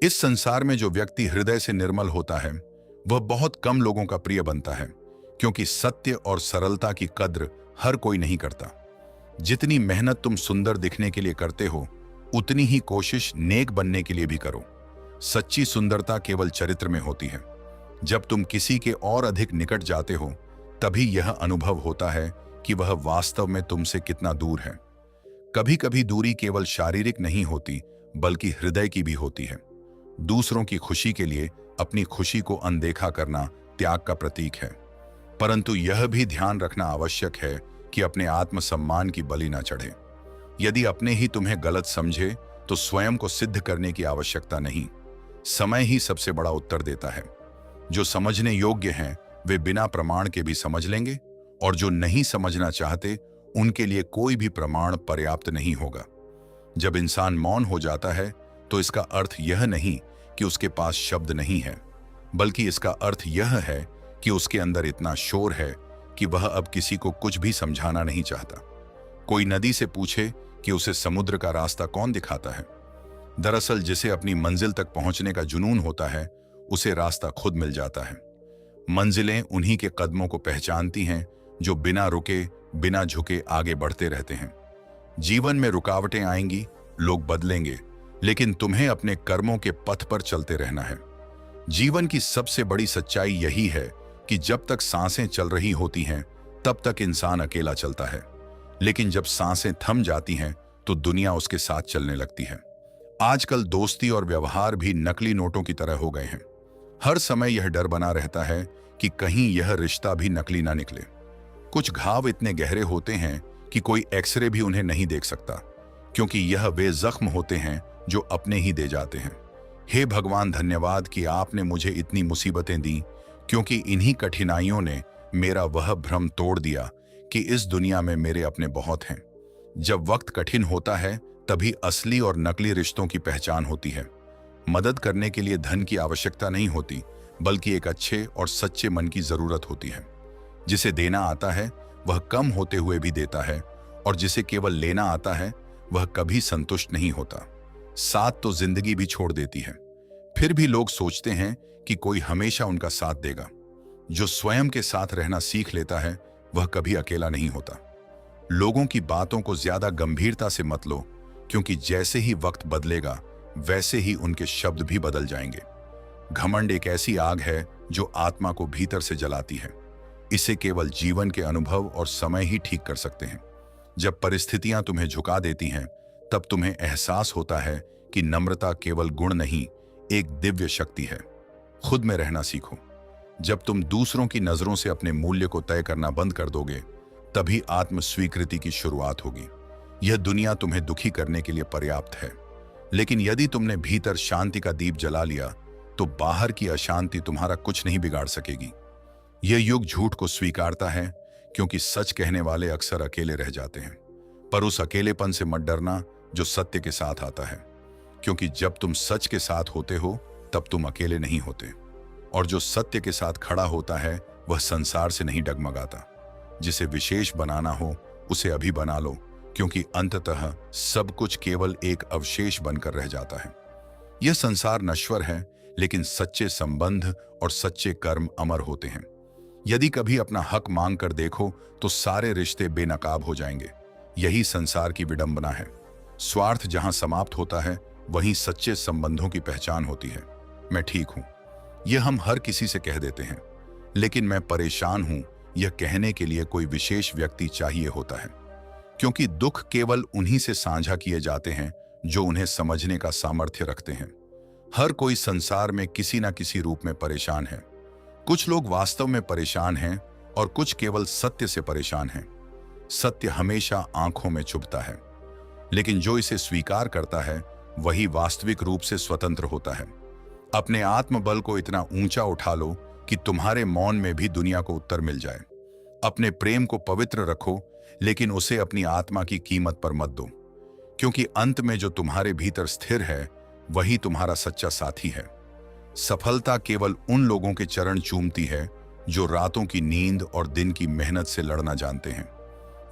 इस संसार में जो व्यक्ति हृदय से निर्मल होता है वह बहुत कम लोगों का प्रिय बनता है, क्योंकि सत्य और सरलता की कद्र हर कोई नहीं करता। जितनी मेहनत तुम सुंदर दिखने के लिए करते हो, उतनी ही कोशिश नेक बनने के लिए भी करो। सच्ची सुंदरता केवल चरित्र में होती है। जब तुम किसी के और अधिक निकट जाते हो, तभी यह अनुभव होता है कि वह वास्तव में तुमसे कितना दूर है। कभी कभी दूरी केवल शारीरिक नहीं होती, बल्कि हृदय की भी होती है। दूसरों की खुशी के लिए अपनी खुशी को अनदेखा करना त्याग का प्रतीक है। परंतु यह भी ध्यान रखना आवश्यक है कि अपने आत्मसम्मान की बलि न चढ़े। यदि अपने ही तुम्हें गलत समझे तो स्वयं को सिद्ध करने की आवश्यकता नहीं। समय ही सबसे बड़ा उत्तर देता है। जो समझने योग्य हैं वे बिना प्रमाण के भी समझ लेंगे, और जो नहीं समझना चाहते उनके लिए कोई भी प्रमाण पर्याप्त नहीं होगा। जब इंसान मौन हो जाता है तो इसका अर्थ यह नहीं कि उसके पास शब्द नहीं है, बल्कि इसका अर्थ यह है कि उसके अंदर इतना शोर है कि वह अब किसी को कुछ भी समझाना नहीं चाहता। कोई नदी से पूछे कि उसे समुद्र का रास्ता कौन दिखाता है। दरअसल जिसे अपनी मंजिल तक पहुंचने का जुनून होता है, उसे रास्ता खुद मिल जाता है। मंजिलें उन्हीं के कदमों को पहचानती हैं जो बिना रुके, बिना झुके आगे बढ़ते रहते हैं। जीवन में रुकावटें आएंगी, लोग बदलेंगे, लेकिन तुम्हें अपने कर्मों के पथ पर चलते रहना है। जीवन की सबसे बड़ी सच्चाई यही है कि जब तक सांसें चल रही होती हैं, तब तक इंसान अकेला चलता है, लेकिन जब सांसें थम जाती हैं तो दुनिया उसके साथ चलने लगती है। आजकल दोस्ती और व्यवहार भी नकली नोटों की तरह हो गए हैं। हर समय यह डर बना रहता है कि कहीं यह रिश्ता भी नकली ना निकले। कुछ घाव इतने गहरे होते हैं कि कोई एक्सरे भी उन्हें नहीं देख सकता, क्योंकि यह वे जख्म होते हैं जो अपने ही दे जाते हैं। हे भगवान, धन्यवाद कि आपने मुझे इतनी मुसीबतें दी, क्योंकि इन्हीं कठिनाइयों ने मेरा वह भ्रम तोड़ दिया कि इस दुनिया में मेरे अपने बहुत हैं। जब वक्त कठिन होता है तभी असली और नकली रिश्तों की पहचान होती है। मदद करने के लिए धन की आवश्यकता नहीं होती, बल्कि एक अच्छे और सच्चे मन की जरूरत होती है। जिसे देना आता है वह कम होते हुए भी देता है, और जिसे केवल लेना आता है वह कभी संतुष्ट नहीं होता। साथ तो जिंदगी भी छोड़ देती है। फिर भी लोग सोचते हैं कि कोई हमेशा उनका साथ देगा। जो स्वयं के साथ रहना सीख लेता है वह कभी अकेला नहीं होता। लोगों की बातों को ज्यादा गंभीरता से मत लो, क्योंकि जैसे ही वक्त बदलेगा वैसे ही उनके शब्द भी बदल जाएंगे। घमंड एक ऐसी आग है जो आत्मा को भीतर से जलाती है। इसे केवल जीवन के अनुभव और समय ही ठीक कर सकते हैं। जब परिस्थितियां तुम्हें झुका देती हैं, तब तुम्हें एहसास होता है कि नम्रता केवल गुण नहीं, एक दिव्य शक्ति है। खुद में रहना सीखो। जब तुम दूसरों की नजरों से अपने मूल्य को तय करना बंद कर दोगे, तभी आत्म स्वीकृति की शुरुआत होगी। यह दुनिया तुम्हें दुखी करने के लिए पर्याप्त है, लेकिन यदि तुमने भीतर शांति का दीप जला लिया तो बाहर की अशांति तुम्हारा कुछ नहीं बिगाड़ सकेगी। यह युग झूठ को स्वीकारता है, क्योंकि सच कहने वाले अक्सर अकेले रह जाते हैं। पर उस अकेलेपन से मत डरना जो सत्य के साथ आता है, क्योंकि जब तुम सच के साथ होते हो तब तुम अकेले नहीं होते। और जो सत्य के साथ खड़ा होता है वह संसार से नहीं डगमगाता। जिसे विशेष बनाना हो उसे अभी बना लो, क्योंकि अंततः सब कुछ केवल एक अवशेष बनकर रह जाता है। यह संसार नश्वर है, लेकिन सच्चे संबंध और सच्चे कर्म अमर होते हैं। यदि कभी अपना हक मांग कर देखो तो सारे रिश्ते बेनकाब हो जाएंगे। यही संसार की विडंबना है। स्वार्थ जहां समाप्त होता है, वहीं सच्चे संबंधों की पहचान होती है। मैं ठीक हूं, यह हम हर किसी से कह देते हैं, लेकिन मैं परेशान हूं, यह कहने के लिए कोई विशेष व्यक्ति चाहिए होता है। क्योंकि दुख केवल उन्हीं से साझा किए जाते हैं जो उन्हें समझने का सामर्थ्य रखते हैं। हर कोई संसार में किसी न किसी रूप में परेशान है। कुछ लोग वास्तव में परेशान हैं और कुछ केवल सत्य से परेशान हैं। सत्य हमेशा आंखों में चुभता है, लेकिन जो इसे स्वीकार करता है वही वास्तविक रूप से स्वतंत्र होता है। अपने आत्मबल को इतना ऊंचा उठा लो कि तुम्हारे मौन में भी दुनिया को उत्तर मिल जाए। अपने प्रेम को पवित्र रखो, लेकिन उसे अपनी आत्मा की कीमत पर मत दो, क्योंकि अंत में जो तुम्हारे भीतर स्थिर है वही तुम्हारा सच्चा साथी है। सफलता केवल उन लोगों के चरण चूमती है जो रातों की नींद और दिन की मेहनत से लड़ना जानते हैं।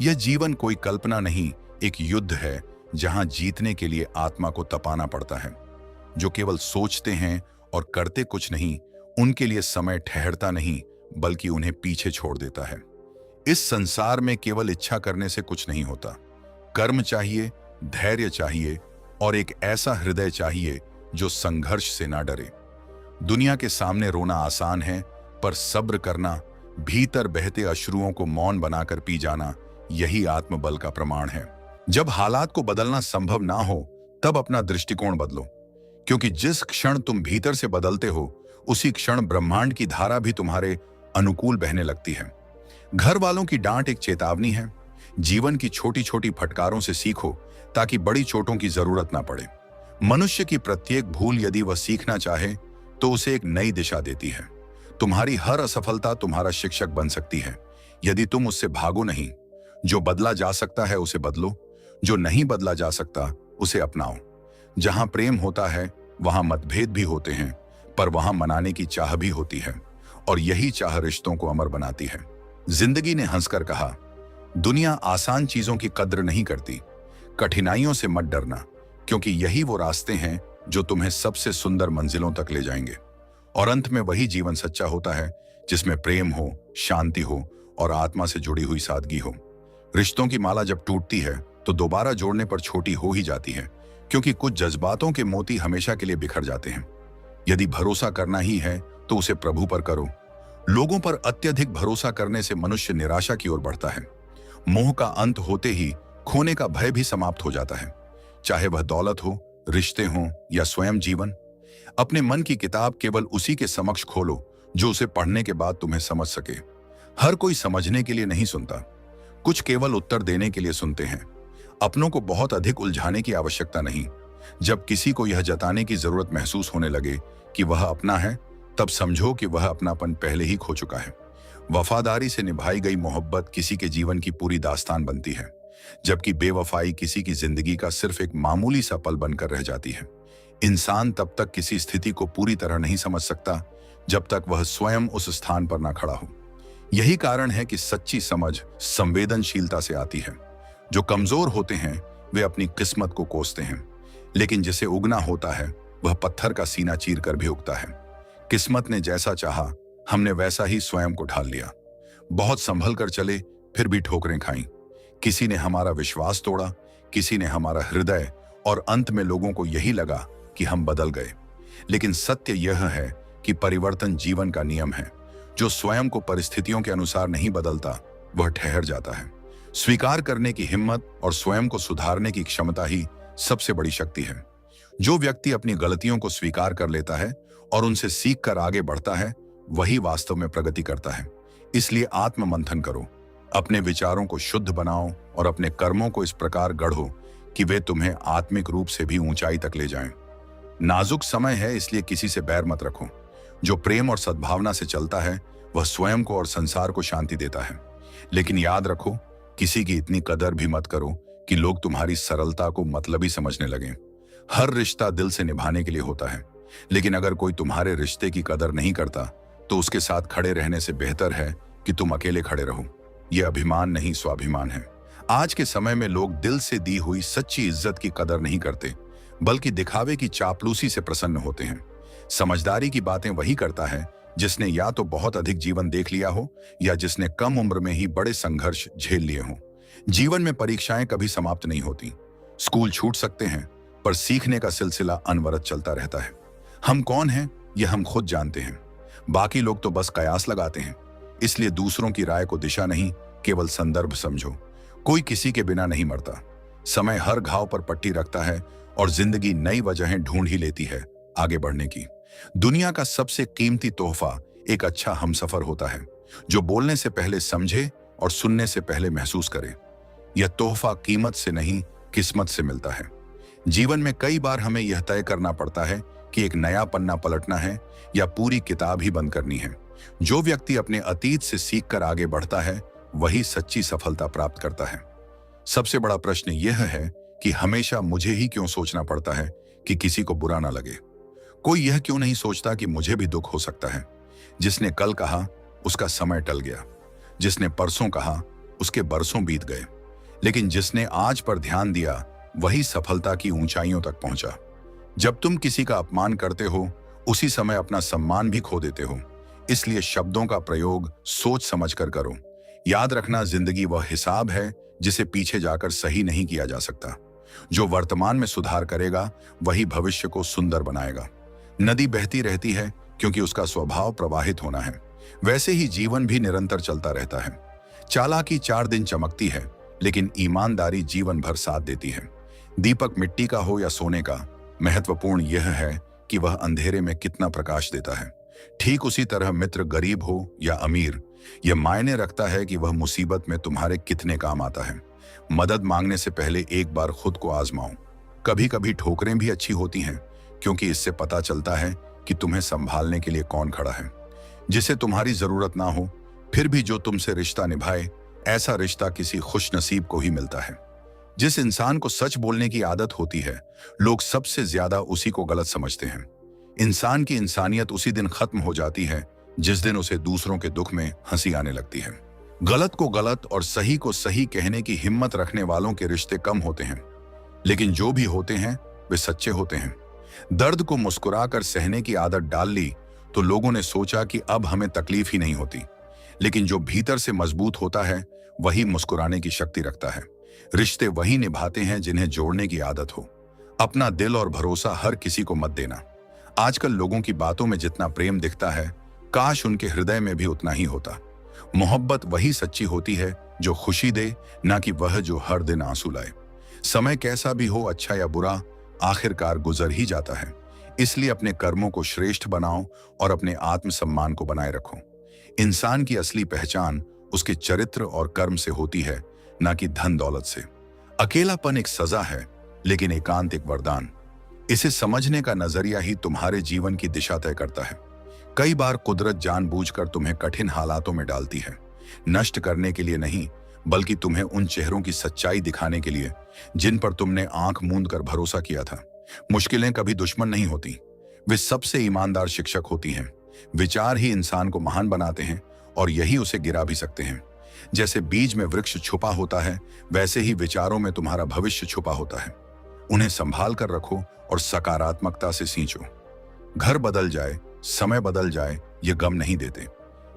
यह जीवन कोई कल्पना नहीं, एक युद्ध है जहां जीतने के लिए आत्मा को तपाना पड़ता है। जो केवल सोचते हैं और करते कुछ नहीं, उनके लिए समय ठहरता नहीं बल्कि उन्हें पीछे छोड़ देता है। इस संसार में केवल इच्छा करने से कुछ नहीं होता। कर्म चाहिए, धैर्य चाहिए और एक ऐसा हृदय चाहिए जो संघर्ष से ना डरे। दुनिया के सामने रोना आसान है, पर सब्र करना, भीतर बहते अश्रुओं को मौन बनाकर पी जाना, यही आत्मबल का प्रमाण है। जब हालात को बदलना संभव ना हो, तब अपना दृष्टिकोण बदलो, क्योंकि जिस क्षण तुम भीतर से बदलते हो, उसी क्षण ब्रह्मांड की धारा भी तुम्हारे अनुकूल बहने लगती है। घर वालों की डांट एक चेतावनी है। जीवन की छोटी छोटी फटकारों से सीखो ताकि बड़ी चोटों की जरूरत ना पड़े। मनुष्य की प्रत्येक भूल यदि वह सीखना चाहे तो उसे एक नई दिशा देती है। तुम्हारी हर असफलता तुम्हारा शिक्षक बन सकती है, यदि तुम उससे भागो नहीं। जो बदला जा सकता है उसे बदलो, जो नहीं बदला जा सकता उसे अपनाओ। जहां प्रेम होता है वहां मतभेद भी होते हैं, पर वहां मनाने की चाह भी होती है, और यही चाह रिश्तों को अमर बनाती है। जिंदगी ने हंसकर कहा, दुनिया आसान चीजों की कद्र नहीं करती। कठिनाइयों से मत डरना, क्योंकि यही वो रास्ते हैं जो तुम्हें सबसे सुंदर मंजिलों तक ले जाएंगे। और अंत में वही जीवन सच्चा होता है जिसमें प्रेम हो, शांति हो और आत्मा से जुड़ी हुई सादगी हो। रिश्तों की माला जब टूटती है तो दोबारा जोड़ने पर छोटी हो ही जाती है, क्योंकि कुछ जज्बातों के मोती हमेशा के लिए बिखर जाते हैं। यदि भरोसा करना ही है तो उसे प्रभु पर करो। लोगों पर अत्यधिक भरोसा करने से मनुष्य निराशा की ओर बढ़ता है। मोह का अंत होते ही खोने का भय भी समाप्त हो जाता है, चाहे वह दौलत हो, रिश्ते हों या स्वयं जीवन। अपने मन की किताब केवल उसी के समक्ष खोलो जो उसे पढ़ने के बाद तुम्हें समझ सके। हर कोई समझने के लिए नहीं सुनता, कुछ केवल उत्तर देने के लिए सुनते हैं। अपनों को बहुत अधिक उलझाने की आवश्यकता नहीं। जब किसी को यह जताने की जरूरत महसूस होने लगे कि वह अपना है, तब समझो कि वह अपनापन पहले ही खो चुका है। वफादारी से निभाई गई मोहब्बत किसी के जीवन की पूरी दास्तान बनती है, जबकि बेवफाई किसी की जिंदगी का सिर्फ एक मामूली सा पल बनकर रह जाती है। इंसान तब तक किसी स्थिति को पूरी तरह नहीं समझ सकता जब तक वह स्वयं उस स्थान पर ना खड़ा हो। यही कारण है कि सच्ची समझ संवेदनशीलता से आती है। जो कमजोर होते हैं वे अपनी किस्मत को कोसते हैं, लेकिन जिसे उगना होता है वह पत्थर का सीना चीर कर भी उगता है। किस्मत ने जैसा चाहा हमने वैसा ही स्वयं को ढाल लिया। बहुत संभल कर चले, फिर भी ठोकरें खाई। किसी ने हमारा विश्वास तोड़ा, किसी ने हमारा हृदय, और अंत में लोगों को यही लगा कि हम बदल गए। लेकिन सत्य यह है कि परिवर्तन जीवन का नियम है। जो स्वयं को परिस्थितियों के अनुसार नहीं बदलता वह ठहर जाता है। स्वीकार करने की हिम्मत और स्वयं को सुधारने की क्षमता ही सबसे बड़ी शक्ति है। जो व्यक्ति अपनी गलतियों को स्वीकार कर लेता है और उनसे सीख कर आगे बढ़ता है, वही वास्तव में प्रगति करता है। इसलिए आत्म मंथन करो, अपने विचारों को शुद्ध बनाओ और अपने कर्मों को इस प्रकार गढ़ो कि वे तुम्हें आत्मिक रूप से भी ऊंचाई तक ले जाएं। नाजुक समय है, इसलिए किसी से बैर मत रखो। जो प्रेम और सद्भावना से चलता है वह स्वयं को और संसार को शांति देता है। लेकिन याद रखो, किसी की इतनी कदर भी मत करो कि लोग तुम्हारी सरलता को मतलबी समझने लगें। हर रिश्ता दिल से निभाने के लिए होता है, लेकिन अगर कोई तुम्हारे रिश्ते की कदर नहीं करता तो उसके साथ खड़े रहने से बेहतर है कि तुम अकेले खड़े रहो। यह अभिमान नहीं, स्वाभिमान है। आज के समय में लोग दिल से दी हुई सच्ची इज्जत की कदर नहीं करते, बल्कि दिखावे की चापलूसी से प्रसन्न होते हैं। समझदारी की बातें वही करता है जिसने या तो बहुत अधिक जीवन देख लिया हो या जिसने कम उम्र में ही बड़े संघर्ष झेल लिए हों। जीवन में परीक्षाएं कभी समाप्त नहीं होती। स्कूल छूट सकते हैं, पर सीखने का सिलसिला अनवरत चलता रहता है। हम कौन हैं यह हम खुद जानते हैं, बाकी लोग तो बस कयास लगाते हैं। इसलिए दूसरों की राय को दिशा नहीं, केवल संदर्भ समझो। कोई किसी के बिना नहीं मरता। समय हर घाव पर पट्टी रखता है और जिंदगी नई वजहें ढूंढ ही लेती है आगे बढ़ने की। दुनिया का सबसे कीमती तोहफा एक अच्छा हमसफर होता है, जो बोलने से पहले समझे और सुनने से पहले महसूस करे। यह तोहफा कीमत से नहीं, किस्मत से मिलता है। जीवन में कई बार हमें यह तय करना पड़ता है कि एक नया पन्ना पलटना है या पूरी किताब ही बंद करनी है। जो व्यक्ति अपने अतीत से सीखकर आगे बढ़ता है वही सच्ची सफलता प्राप्त करता है। सबसे बड़ा प्रश्न यह है कि हमेशा मुझे ही क्यों सोचना पड़ता है कि किसी को बुरा ना लगे। कोई यह क्यों नहीं सोचता कि मुझे भी दुख हो सकता है। जिसने कल कहा उसका समय टल गया, जिसने परसों कहा उसके बरसों बीत गए, लेकिन जिसने आज पर ध्यान दिया वही सफलता की ऊंचाइयों तक पहुंचा। जब तुम किसी का अपमान करते हो, उसी समय अपना सम्मान भी खो देते हो। इसलिए शब्दों का प्रयोग सोच समझकर करो। याद रखना, जिंदगी वह हिसाब है जिसे पीछे जाकर सही नहीं किया जा सकता। जो वर्तमान में सुधार करेगा वही भविष्य को सुंदर बनाएगा। नदी बहती रहती है क्योंकि उसका स्वभाव प्रवाहित होना है। वैसे ही जीवन भी निरंतर चलता रहता है। चालाकी 4 दिन चमकती है, लेकिन ईमानदारी जीवन भर साथ देती है। दीपक मिट्टी का हो या सोने का, महत्वपूर्ण यह है कि वह अंधेरे में कितना प्रकाश देता है। ठीक उसी तरह मित्र गरीब हो या अमीर, यह मायने रखता है कि वह मुसीबत में तुम्हारे कितने काम आता है। मदद मांगने से पहले एक बार खुद को आजमाओ। कभी कभी ठोकरें भी अच्छी होती हैं, क्योंकि इससे पता चलता है कि तुम्हें संभालने के लिए कौन खड़ा है। जिसे तुम्हारी जरूरत ना हो, फिर भी जो तुमसे रिश्ता निभाए, ऐसा रिश्ता किसी खुशनसीब को ही मिलता है। जिस इंसान को सच बोलने की आदत होती है, लोग सबसे ज्यादा उसी को गलत समझते हैं। इंसान की इंसानियत उसी दिन खत्म हो जाती है जिस दिन उसे दूसरों के दुख में हंसी आने लगती है। गलत को गलत और सही को सही कहने की हिम्मत रखने वालों के रिश्ते कम होते हैं, लेकिन जो भी होते हैं वे सच्चे होते हैं। दर्द को मुस्कुराकर सहने की आदत डाल ली तो लोगों ने सोचा कि अब हमें तकलीफ ही नहीं होती, लेकिन जो भीतर से मजबूत होता है वही मुस्कुराने की शक्ति रखता है। रिश्ते वही निभाते हैं जिन्हें जोड़ने की आदत हो। अपना दिल और भरोसा हर किसी को मत देना। आजकल लोगों की बातों में जितना प्रेम दिखता है, काश उनके हृदय में भी उतना ही होता। मोहब्बत वही सच्ची होती है जो खुशी दे, ना कि वह जो हर दिन आंसू लाए। समय कैसा भी हो, अच्छा या बुरा, आखिरकार गुजर ही जाता है। इसलिए अपने कर्मों को श्रेष्ठ बनाओ और अपने आत्मसम्मान को बनाए रखो। इंसान की असली पहचान उसके चरित्र और कर्म से होती है, ना कि धन दौलत से। अकेलापन एक सजा है, लेकिन एकांत एक वरदान। इसे समझने का नजरिया ही तुम्हारे जीवन की दिशा तय करता है। कई बार कुदरत जानबूझकर तुम्हें कठिन हालातों में डालती है, नष्ट करने के लिए नहीं, बल्कि तुम्हें उन चेहरों की सच्चाई दिखाने के लिए जिन पर तुमने आंख मूंद कर भरोसा किया था। मुश्किलें कभी दुश्मन नहीं होती, वे सबसे ईमानदार शिक्षक होती हैं। विचार ही इंसान को महान बनाते हैं और यही उसे गिरा भी सकते हैं। जैसे बीज में वृक्ष छुपा होता है, वैसे ही विचारों में तुम्हारा भविष्य छुपा होता है। उन्हें संभाल कर रखो और सकारात्मकता से सींचो। घर बदल जाए, समय बदल जाए, ये गम नहीं देते,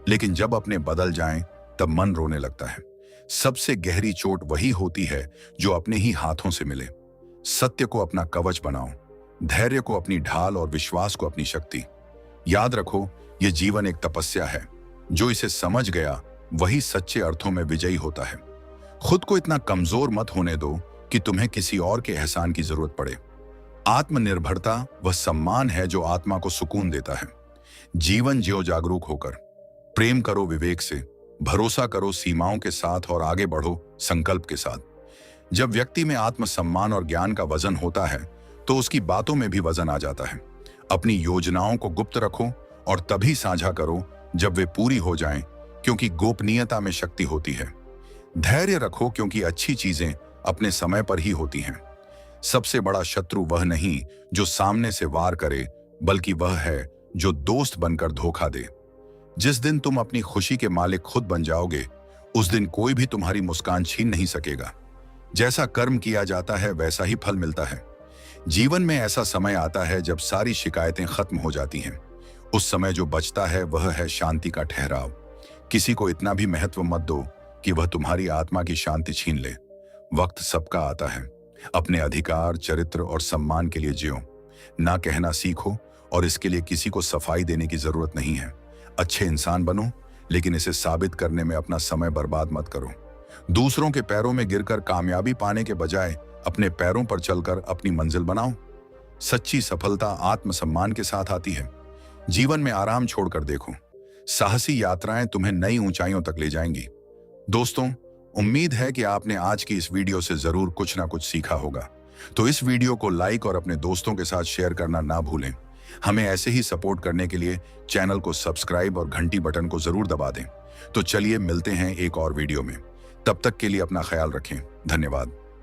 लेकिन जब अपने बदल जाएं, तब मन रोने लगता है। सबसे गहरी चोट वही होती है जो अपने ही हाथों से मिले। सत्य को अपना कवच बनाओ, धैर्य को अपनी ढाल और विश्वास को अपनी शक्ति। याद रखो, ये जीवन एक तपस्या है। जो इसे समझ गया वही सच्चे अर्थों में विजयी होता है। खुद को इतना कमजोर मत होने दो कि तुम्हें किसी और के एहसान की जरूरत पड़े। आत्मनिर्भरता वह सम्मान है जो आत्मा को सुकून देता है। जीवन जियो जागरूक होकर, प्रेम करो विवेक से, भरोसा करो सीमाओं के साथ और आगे बढ़ो संकल्प के साथ। जब व्यक्ति में आत्मसम्मान और ज्ञान का वजन होता है तो उसकी बातों में भी वजन आ जाता है। अपनी योजनाओं को गुप्त रखो और तभी साझा करो जब वे पूरी हो जाएं, क्योंकि गोपनीयता में शक्ति होती है। धैर्य रखो, क्योंकि अच्छी चीजें अपने समय पर ही होती हैं। सबसे बड़ा शत्रु वह नहीं जो सामने से वार करे, बल्कि वह है जो दोस्त बनकर धोखा दे। जिस दिन तुम अपनी खुशी के मालिक खुद बन जाओगे, उस दिन कोई भी तुम्हारी मुस्कान छीन नहीं सकेगा। जैसा कर्म किया जाता है वैसा ही फल मिलता है। जीवन में ऐसा समय आता है जब सारी शिकायतें खत्म हो जाती हैं। उस समय जो बचता है वह है शांति का ठहराव। किसी को इतना भी महत्व मत दो कि वह तुम्हारी आत्मा की शांति छीन ले। वक्त सबका आता है। अपने अधिकार, चरित्र और सम्मान के लिए जियो। ना कहना सीखो, और इसके लिए किसी को सफाई देने की जरूरत नहीं है। अच्छे इंसान बनो, लेकिन इसे साबित करने में अपना समय बर्बाद मत करो। दूसरों के पैरों में गिरकर कामयाबी पाने के बजाय अपने पैरों पर चलकर अपनी मंजिल बनाओ। सच्ची सफलता आत्मसम्मान के साथ आती है। जीवन में आराम छोड़कर देखो, साहसी यात्राएं तुम्हें नई ऊंचाइयों तक ले जाएंगी। दोस्तों, उम्मीद है कि आपने आज की इस वीडियो से जरूर कुछ ना कुछ सीखा होगा। तो इस वीडियो को लाइक और अपने दोस्तों के साथ शेयर करना ना भूलें। हमें ऐसे ही सपोर्ट करने के लिए चैनल को सब्सक्राइब और घंटी बटन को जरूर दबा दें। तो चलिए मिलते हैं एक और वीडियो में। तब तक के लिए अपना ख्याल रखें। धन्यवाद।